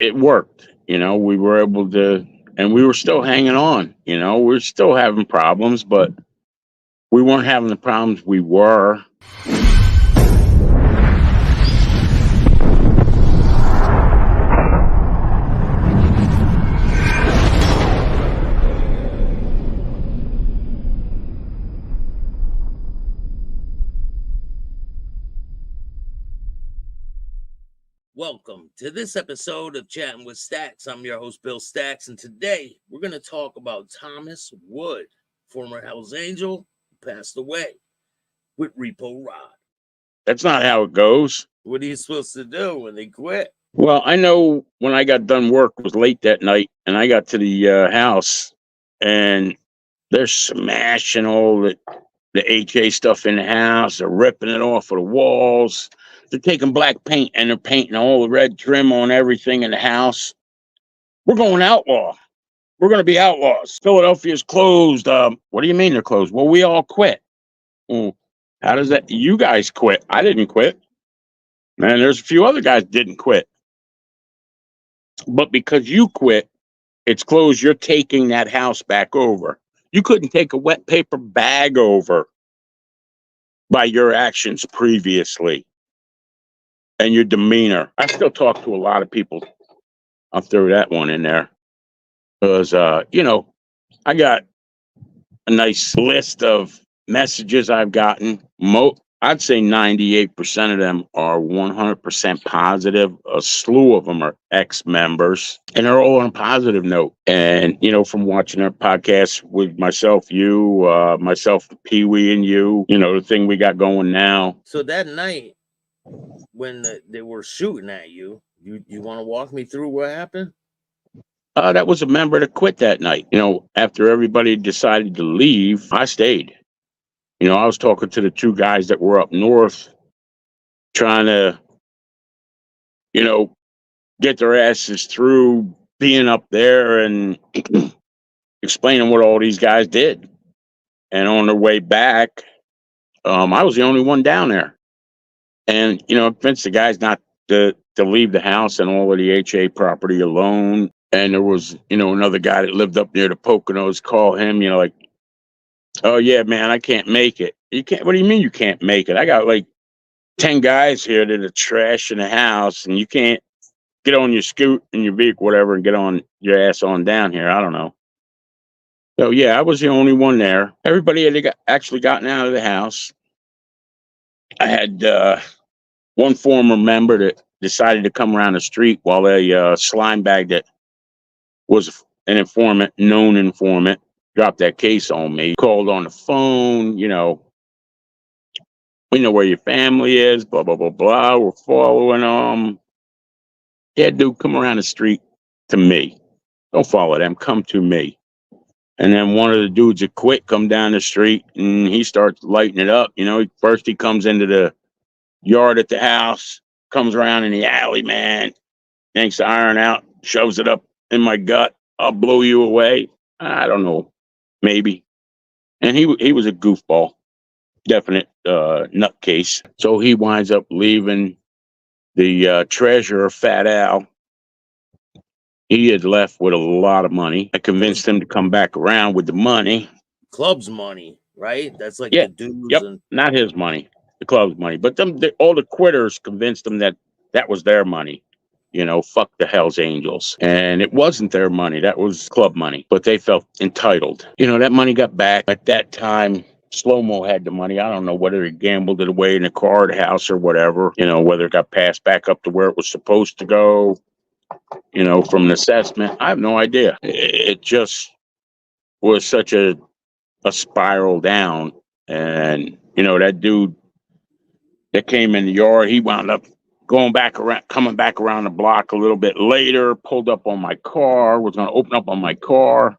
it worked. We were able to, and we were still hanging on. We're still having problems, but we weren't having the problems we were. Welcome to this episode of Chattin with Staxx. I'm your host, Bill Staxx, and today we're going to talk about Thomas Wood, former Hells Angel, who passed away with Repo Rod. That's not how it goes. What are you supposed to do when they quit? Well, I know when I got done work, it was late that night, and I got to the house, and they're smashing all the HA stuff in the house. They're ripping it off of the walls. They're taking black paint and they're painting all the red trim on everything in the house. We're going outlaw. We're going to be outlaws. Philadelphia's closed. What do you mean they're closed? Well, we all quit. Well, how does that? You guys quit. I didn't quit. Man, there's a few other guys didn't quit. But because you quit, it's closed. You're taking that house back over. You couldn't take a wet paper bag over by your actions previously and your demeanor. I still talk to a lot of people. I'll throw that one in there because, I got a nice list of messages I've gotten. I'd say 98% of them are 100% positive. A slew of them are ex-members, and they're all on a positive note. And, from watching our podcast with myself, myself, Pee-wee, and you, the thing we got going now. So that night when they were shooting at you, you want to walk me through what happened? That was a member that quit that night. After everybody decided to leave, I stayed. I was talking to the two guys that were up north trying to, get their asses through being up there and explaining what all these guys did. And on their way back, I was the only one down there. And, convinced the guys not to leave the house and all of the HA property alone. And there was, another guy that lived up near the Poconos, call him, like, oh yeah, man, I can't make it. You can't. What do you mean you can't make it? I got like 10 guys here that are trashing the house, and you can't get on your scoot and your vehicle, whatever, and get on your ass on down here. I don't know. So yeah, I was the only one there. Everybody had actually gotten out of the house. I had one former member that decided to come around the street while a slime bag that was an informant, known informant, dropped that case on me, called on the phone, we know where your family is, blah, blah, blah, blah. We're following them. Yeah, dude, come around the street to me. Don't follow them. Come to me. And then one of the dudes that quit come down the street and he starts lighting it up. First he comes into the yard at the house, comes around in the alley, man, yanks the iron out, shoves it up in my gut. I'll blow you away. I don't know. Maybe. And he was a goofball, definite nutcase. So he winds up leaving the treasurer, Fat Al. He had left with a lot of money. I convinced him to come back around with the money. Club's money, right? That's like the dudes. Yep, not his money, the club's money. But all the quitters convinced him that was their money. Fuck the Hells Angels. And it wasn't their money. That was club money. But they felt entitled. That money got back. At that time, Slow-Mo had the money. I don't know whether he gambled it away in the car, the house, or whatever. Whether it got passed back up to where it was supposed to go, from an assessment. I have no idea. It just was such a spiral down. And, that dude that came in the yard, he wound up coming back around the block a little bit later, pulled up on my car, was going to open up on my car.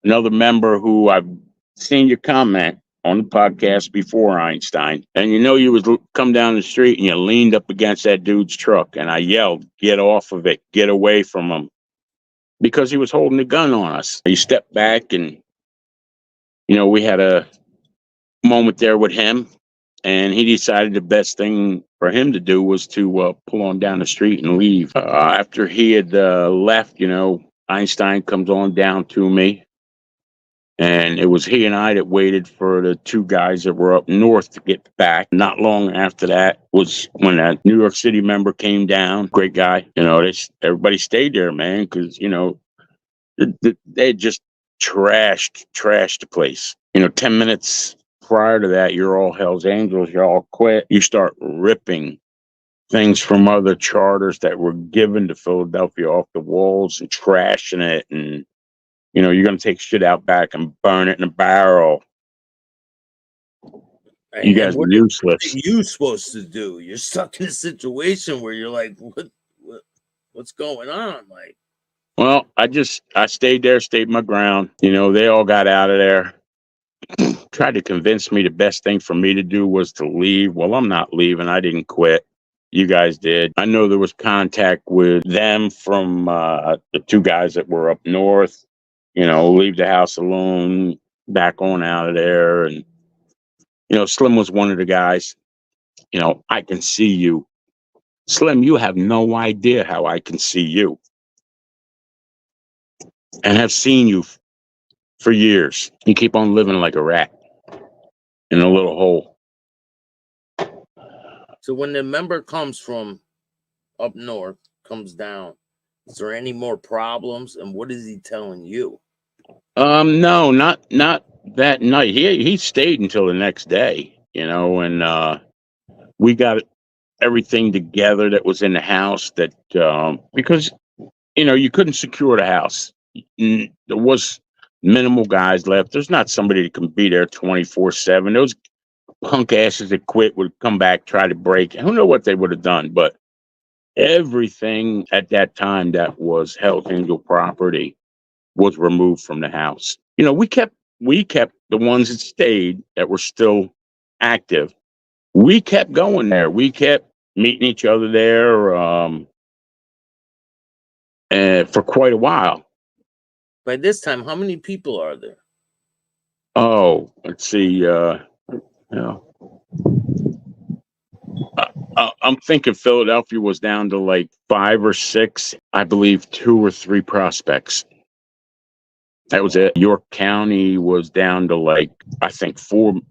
Another member who I've seen you comment on the podcast before, Einstein. And you was come down the street and you leaned up against that dude's truck. And I yelled, get off of it, get away from him. Because he was holding a gun on us. He stepped back and, we had a moment there with him. and he decided the best thing for him to do was to pull on down the street and leave. After he had left, Einstein comes on down to me, and it was he and I that waited for the two guys that were up north to get back. Not long after that was when that New York City member came down. Great guy. Everybody stayed there, man, because, they just trashed the place. 10 minutes prior to that, you're all Hell's Angels. You're all quit. You start ripping things from other charters that were given to Philadelphia off the walls and trashing it. And, you're going to take shit out back and burn it in a barrel. You guys are useless. What are you supposed to do? You're stuck in a situation where you're like, what's going on? Like, well, I stayed there, stayed my ground. They all got out of there. Tried to convince me the best thing for me to do was to leave. Well, I'm not leaving. I didn't quit. You guys did. I know there was contact with them from the two guys that were up north. Leave the house alone, back on out of there. And, Slim was one of the guys. I can see you. Slim, you have no idea how I can see you. And have seen you for years. You keep on living like a rat in a little hole. So when the member comes from up north, comes down, is there any more problems? And what is he telling you? No, not that night. He stayed until the next day, and we got everything together that was in the house that because you couldn't secure the house. There was minimal guys left. There's not somebody that can be there 24/7. Those punk asses that quit would come back, try to break. I don't know what they would have done, but everything at that time that was Hell's Angel property was removed from the house. We kept the ones that stayed that were still active. We kept going there. We kept meeting each other there for quite a while. By this time, how many people are there? Oh, let's see. I'm thinking Philadelphia was down to like 5 or 6. I believe 2 or 3 prospects. That was it. York County was down to like, I think 4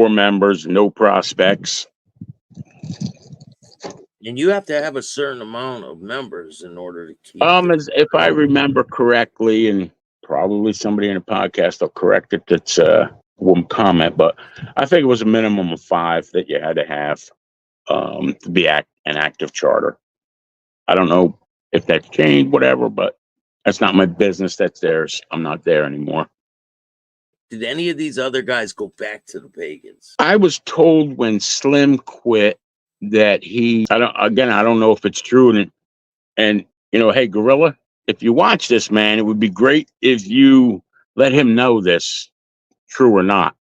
members, no prospects. And you have to have a certain amount of members in order to keep. If I remember correctly, and probably somebody in the podcast will correct it. That's will comment, but I think it was a minimum of 5 that you had to have to be an active charter. I don't know if that's changed, whatever, but that's not my business. That's theirs. I'm not there anymore. Did any of these other guys go back to the Pagans? I was told when Slim quit that I don't know if it's true. And hey, Gorilla, if you watch this, man, it would be great if you let him know this, true or not.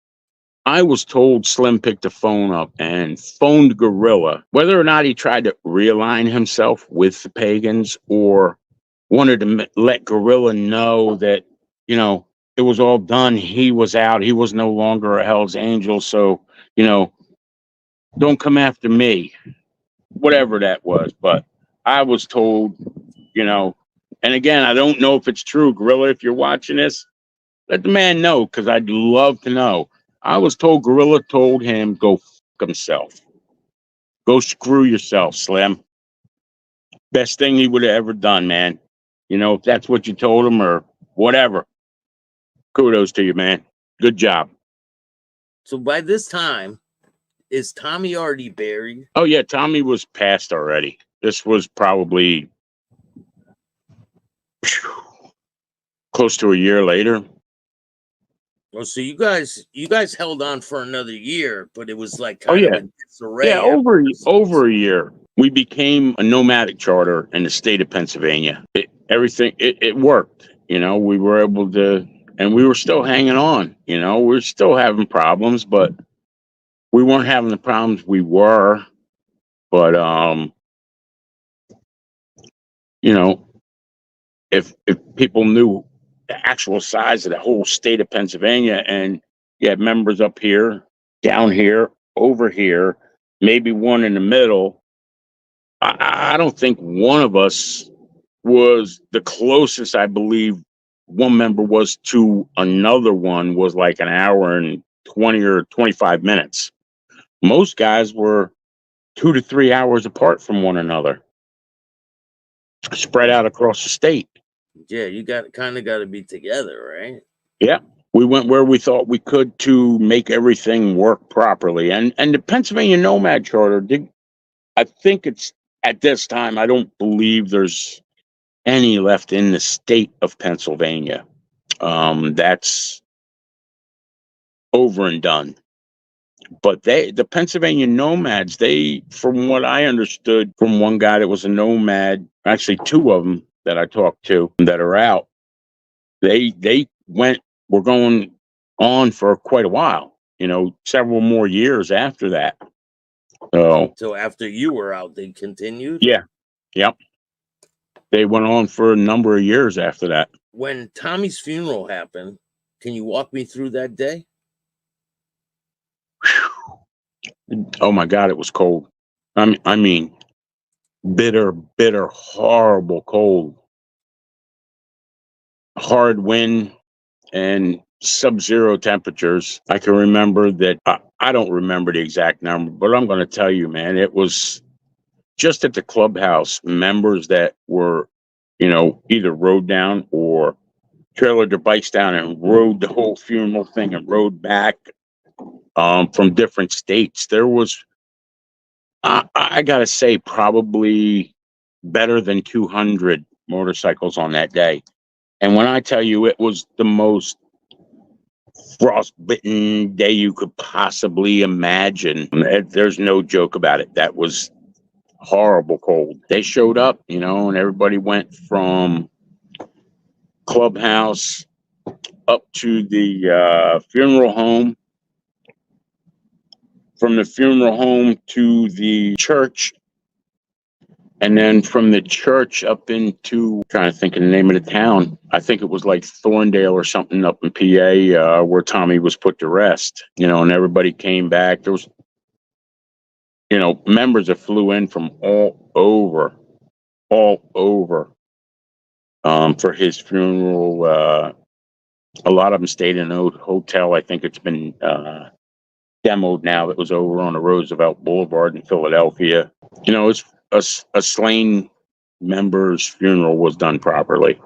I was told Slim picked the phone up and phoned Gorilla, whether or not he tried to realign himself with the Pagans or wanted to let Gorilla know that, it was all done. He was out. He was no longer a Hell's Angel. So, don't come after me, whatever that was. But I was told, and again, I don't know if it's true. Gorilla, if you're watching this, let the man know, because I'd love to know. I was told Gorilla told him, go fuck himself. Go screw yourself, Slim. Best thing he would have ever done, man. If that's what you told him or whatever. Kudos to you, man. Good job. So by this time, is Tommy already buried? Oh, yeah, Tommy was passed already. This was probably close to a year later. Oh, so you guys held on for another year, but it was like kind of in disarray. Yeah, over a year. We became a nomadic charter in the state of Pennsylvania. It worked. We were able to, and we were still hanging on. We're still having problems, but we weren't having the problems we were. But if people knew the actual size of the whole state of Pennsylvania, and you had members up here, down here, over here, maybe one in the middle. I don't think one of us was the closest. I believe one member was to another one was like an hour and 20 or 25 minutes. Most guys were 2 to 3 hours apart from one another, spread out across the state. Yeah, you got to be together, right? Yeah. We went where we thought we could to make everything work properly. And the Pennsylvania Nomad Charter did, I think it's at this time, I don't believe there's any left in the state of Pennsylvania. That's over and done. But the Pennsylvania Nomads, from what I understood from one guy that was a nomad, actually two of them that I talked to that are out, they were going on for quite a while, several more years after that. So after you were out, they continued? Yeah. Yep. They went on for a number of years after that. When Tommy's funeral happened, can you walk me through that day? Oh my God, it was cold. I mean, bitter, horrible cold. Hard wind and sub-zero temperatures. I can remember that. I don't remember the exact number, but I'm going to tell you, man, it was just at the clubhouse, members that were, either rode down or trailered their bikes down and rode the whole funeral thing and rode back from different states. There was, I got to say, probably better than 200 motorcycles on that day. And when I tell you it was the most frostbitten day you could possibly imagine, there's no joke about it. That was horrible cold. They showed up, and everybody went from clubhouse up to the funeral home, from the funeral home to the church, and then from the church up into, trying to think of the name of the town. I think it was like Thorndale or something up in PA, where Tommy was put to rest, and everybody came back. There was, members that flew in from all over, for his funeral. A lot of them stayed in a hotel. I think it's been demoed now. That was over on the Roosevelt Boulevard in Philadelphia. It's a slain member's funeral was done properly.